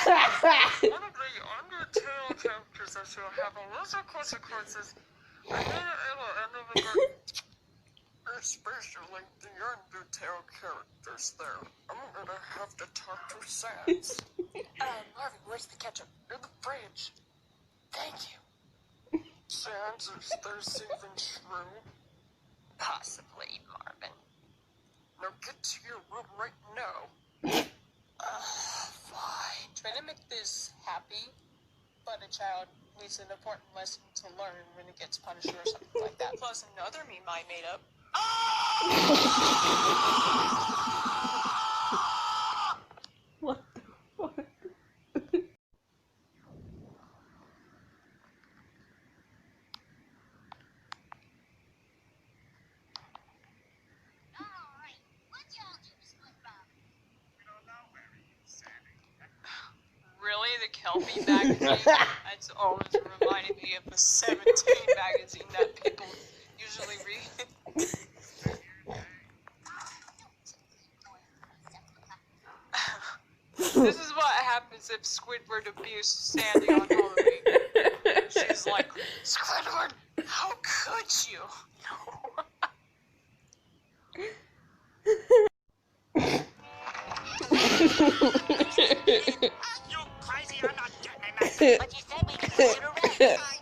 of the Undertale characters that shall have a list of consequences, and then it will end up with especially the Undertale characters there. I'm gonna have to talk to Sans. Marvin, where's the ketchup? In the fridge. Thank you. Sans, is there saving Shrew? Possibly, Marvin. Now get to your room right now. Fine. Trying to make this happy, but a child needs an important lesson to learn when it gets punished or something like that. Plus another meme I made up. What the fuck? Really? The Kelpie magazine? That's always reminding me of the 17 magazine that people usually read. This is what happens if Squidward abused Sandy on Halloween. She's like, Squidward, how could you? You crazy, I'm not getting enough. But you said we could get around.